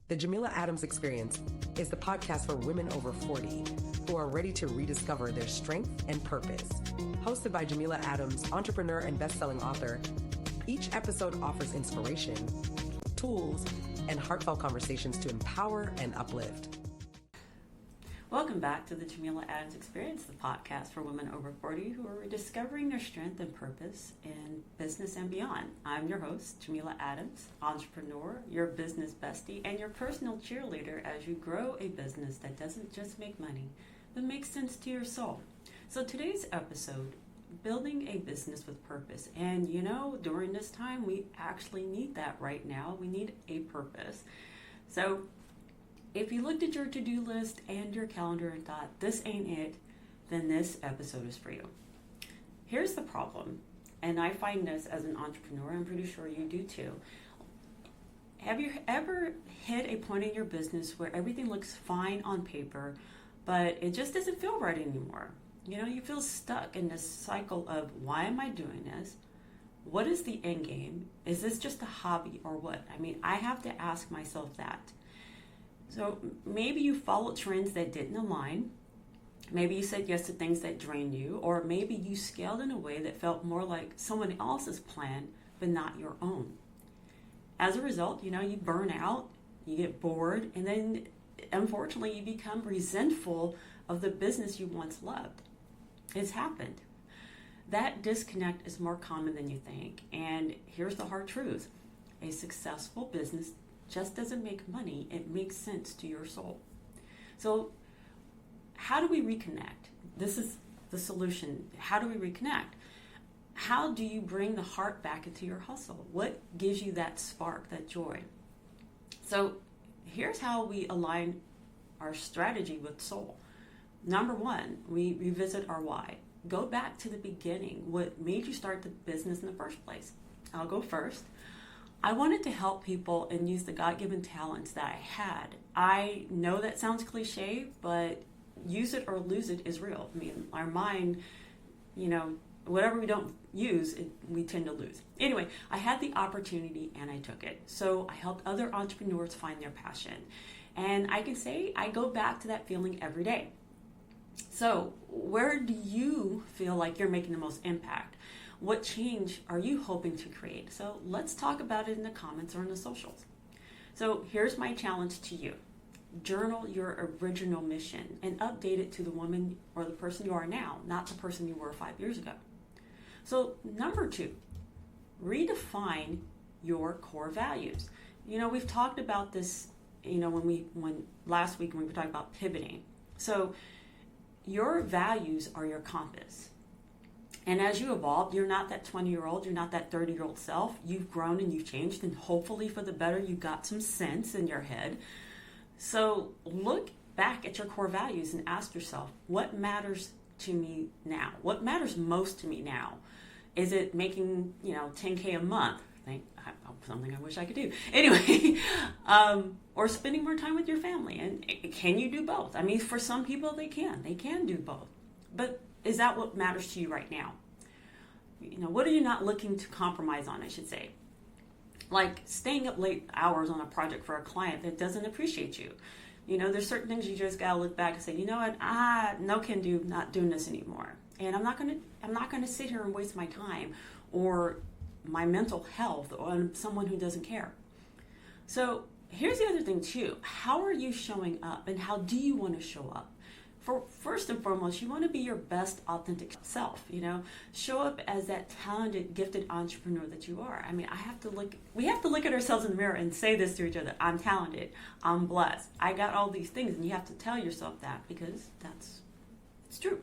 The Jameela Adams Experience is the podcast for women over 40 who are ready to rediscover their strength and purpose. Hosted by Jameela Adams, entrepreneur and best-selling author, each episode offers inspiration, tools, and heartfelt conversations to empower and uplift. Welcome back to the Jameela Adams Experience, the podcast for women over 40 who are rediscovering their strength and purpose in business and beyond. I'm your host, Jameela Adams, entrepreneur, your business bestie, and your personal cheerleader as you grow a business that doesn't just make money, but makes sense to your soul. So today's episode, building a business with purpose. And you know, during this time, we actually need that right now. We need a purpose. So if you looked at your to-do list and your calendar and thought, this ain't it, then this episode is for you. Here's the problem, and I find this as an entrepreneur, I'm pretty sure you do too. Have you ever hit a point in your business where everything looks fine on paper, but it just doesn't feel right anymore? You know, you feel stuck in this cycle of, why am I doing this? What is the end game? Is this just a hobby or what? I mean, I have to ask myself that. So maybe you followed trends that didn't align. Maybe you said yes to things that drained you, or maybe you scaled in a way that felt more like someone else's plan, but not your own. As a result, you know, you burn out, you get bored, and then unfortunately you become resentful of the business you once loved. It's happened. That disconnect is more common than you think. And here's the hard truth. A successful business just doesn't make money, it makes sense to your soul. So how do we reconnect? This is the solution. How do we reconnect? How do you bring the heart back into your hustle? What gives you that spark, that joy? So here's how we align our strategy with soul. Number one, we revisit our why. Go back to the beginning. What made you start the business in the first place? I'll go first. I wanted to help people and use the God-given talents that I had. I know that sounds cliche, but use it or lose it is real. I mean, our mind, you know, whatever we don't use, we tend to lose. Anyway, I had the opportunity and I took it. So I helped other entrepreneurs find their passion. And I can say I go back to that feeling every day. So where do you feel like you're making the most impact? What change are you hoping to create? So let's talk about it in the comments or in the socials. So here's my challenge to you. Journal your original mission and update it to the woman or the person you are now, not the person you were 5 years ago. So number two, redefine your core values. You know, we've talked about this, you know, when last week when we were talking about pivoting. So your values are your compass. And as you evolve, you're not that 20-year-old, you're not that 30-year-old self. You've grown and you've changed, and hopefully for the better, you got some sense in your head. So look back at your core values and ask yourself, what matters to me now? What matters most to me now? Is it making, you know, $10K a month? Something I wish I could do. Anyway, or spending more time with your family. And can you do both? I mean, for some people, they can do both. But is that what matters to you right now? You know, what are you not looking to compromise on, I should say? Like staying up late hours on a project for a client that doesn't appreciate you. You know, there's certain things you just gotta look back and say, you know what, no can do, not doing this anymore. And I'm not gonna sit here and waste my time or my mental health on someone who doesn't care. So here's the other thing too. How are you showing up, and how do you want to show up? First and foremost, you want to be your best authentic self, you know, show up as that talented, gifted entrepreneur that you are. I mean, we have to look at ourselves in the mirror and say this to each other. I'm talented. I'm blessed. I got all these things. And you have to tell yourself that because it's true.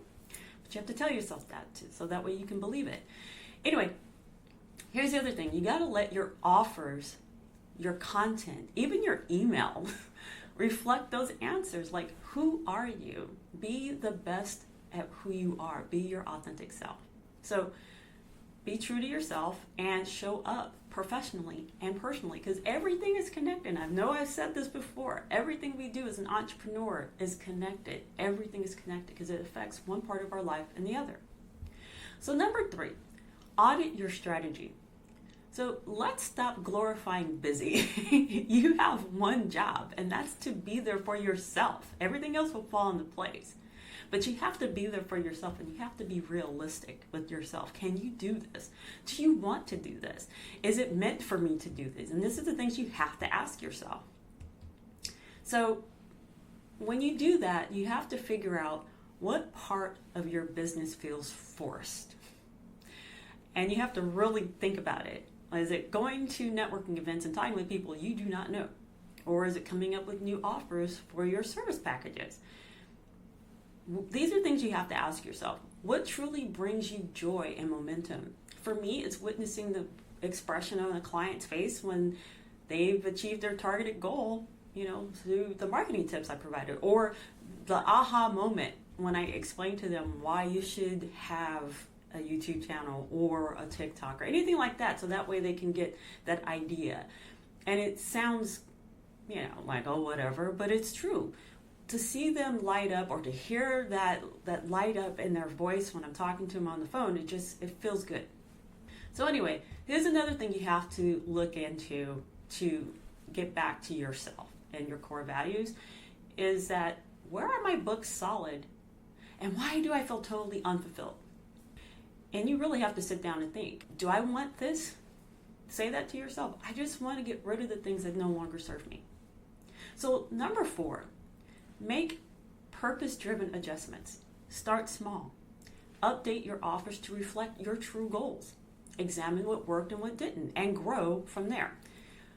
But you have to tell yourself that too, so that way you can believe it. Anyway, here's the other thing. You got to let your offers, your content, even your email, reflect those answers. Like, who are you? Be the best at who you are. Be your authentic self. So be true to yourself and show up professionally and personally, because everything is connected. I know I've said this before. Everything we do as an entrepreneur is connected. Everything is connected because it affects one part of our life and the other. So number three, audit your strategy. So let's stop glorifying busy. You have one job, and that's to be there for yourself. Everything else will fall into place. But you have to be there for yourself, and you have to be realistic with yourself. Can you do this? Do you want to do this? Is it meant for me to do this? And this is the things you have to ask yourself. So when you do that, you have to figure out what part of your business feels forced. And you have to really think about it. Is it going to networking events and talking with people you do not know? Or is it coming up with new offers for your service packages? These are things you have to ask yourself. What truly brings you joy and momentum? For me, it's witnessing the expression on a client's face when they've achieved their targeted goal, through the marketing tips I provided, or the aha moment when I explain to them why you should have a YouTube channel or a TikTok or anything like that, so that way they can get that idea. And it sounds, like, oh, whatever, but it's true. To see them light up, or to hear that light up in their voice when I'm talking to them on the phone, it feels good. So anyway, here's another thing you have to look into to get back to yourself and your core values, is that where are my books solid, and why do I feel totally unfulfilled? And you really have to sit down and think, do I want this? Say that to yourself. I just want to get rid of the things that no longer serve me. So number 4, make purpose-driven adjustments. Start small. Update your offers to reflect your true goals. Examine what worked and what didn't, and grow from there.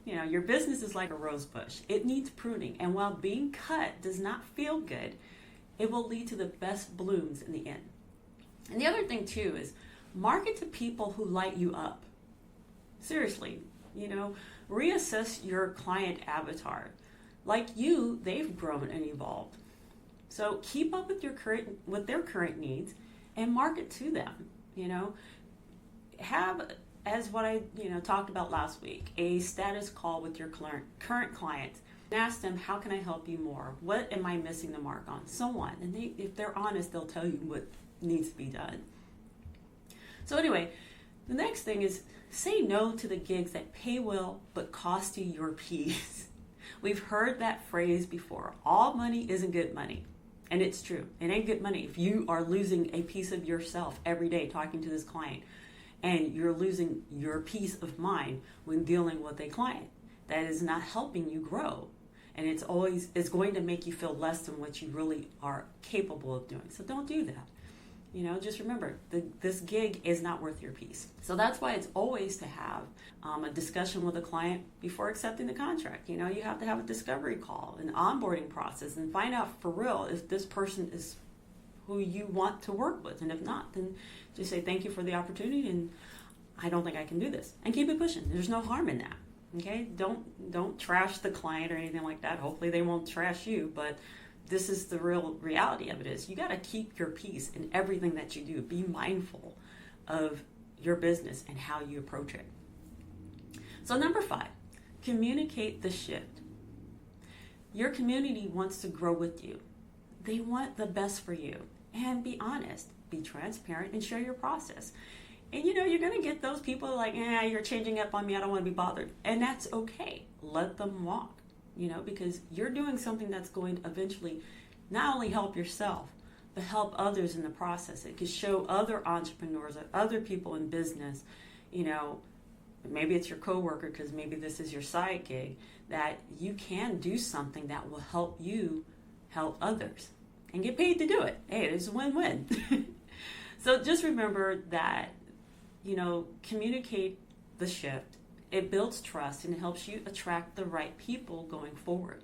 Your business is like a rose bush. It needs pruning, and while being cut does not feel good, it will lead to the best blooms in the end. And the other thing too is market to people who light you up. Seriously, reassess your client avatar. Like you, they've grown and evolved. So keep up with their current needs and market to them. Have, as what I talked about last week, a status call with your current clients. And ask them, how can I help you more? What am I missing the mark on? So on. And if they're honest, they'll tell you what needs to be done. So anyway, the next thing is say no to the gigs that pay well but cost you your peace. We've heard that phrase before. All money isn't good money. And it's true. It ain't good money if you are losing a piece of yourself every day talking to this client, and you're losing your peace of mind when dealing with a client. That is not helping you grow. And it's going to make you feel less than what you really are capable of doing. So don't do that. Just remember, this gig is not worth your peace. So that's why it's always to have a discussion with a client before accepting the contract. You have to have a discovery call, an onboarding process, and find out for real if this person is who you want to work with. And if not, then just say thank you for the opportunity, and I don't think I can do this. And keep it pushing. There's no harm in that. Okay? Don't trash the client or anything like that. Hopefully they won't trash you, but this is the real reality of it is you got to keep your peace in everything that you do. Be mindful of your business and how you approach it. So number 5, communicate the shift. Your community wants to grow with you. They want the best for you. And be honest, be transparent, and share your process. And you're going to get those people like, you're changing up on me, I don't want to be bothered. And that's okay. Let them walk. Because you're doing something that's going to eventually not only help yourself, but help others in the process. It could show other entrepreneurs or other people in business, maybe it's your coworker, because maybe this is your side gig, that you can do something that will help you help others and get paid to do it. Hey, it's a win-win. So just remember that, communicate the shift. It builds trust and it helps you attract the right people going forward.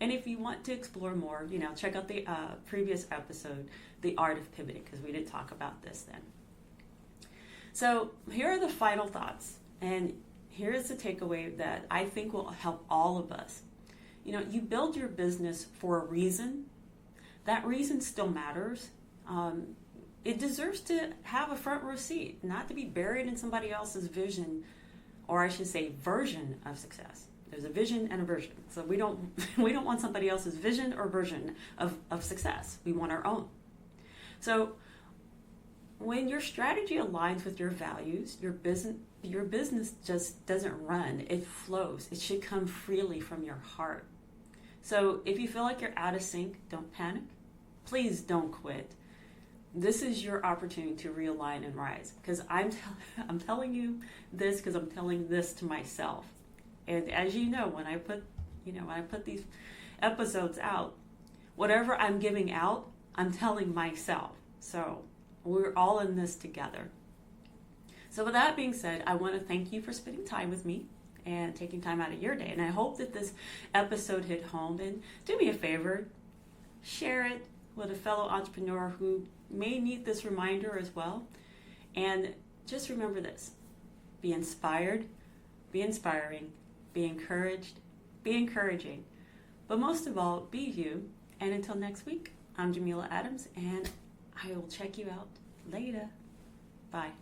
And if you want to explore more, check out the previous episode, The Art of Pivoting, because we did talk about this then. So here are the final thoughts. And here's the takeaway that I think will help all of us. You build your business for a reason. That reason still matters. It deserves to have a front row seat, not to be buried in somebody else's vision, or I should say version of success. There's a vision and a version. So we don't want somebody else's vision or version of success. We want our own. So when your strategy aligns with your values, your business just doesn't run, it flows. It should come freely from your heart. So if you feel like you're out of sync, don't panic. Please don't quit. This is your opportunity to realign and rise. Because I'm telling you this because I'm telling this to myself. And as you know, when I put these episodes out, whatever I'm giving out, I'm telling myself. So we're all in this together. So with that being said, I want to thank you for spending time with me and taking time out of your day. And I hope that this episode hit home. And do me a favor, share it with a fellow entrepreneur who may need this reminder as well. And just remember this: be inspired, be inspiring, be encouraged, be encouraging. But most of all, be you. And until next week, I'm Jameela Adams, and I will check you out later. Bye.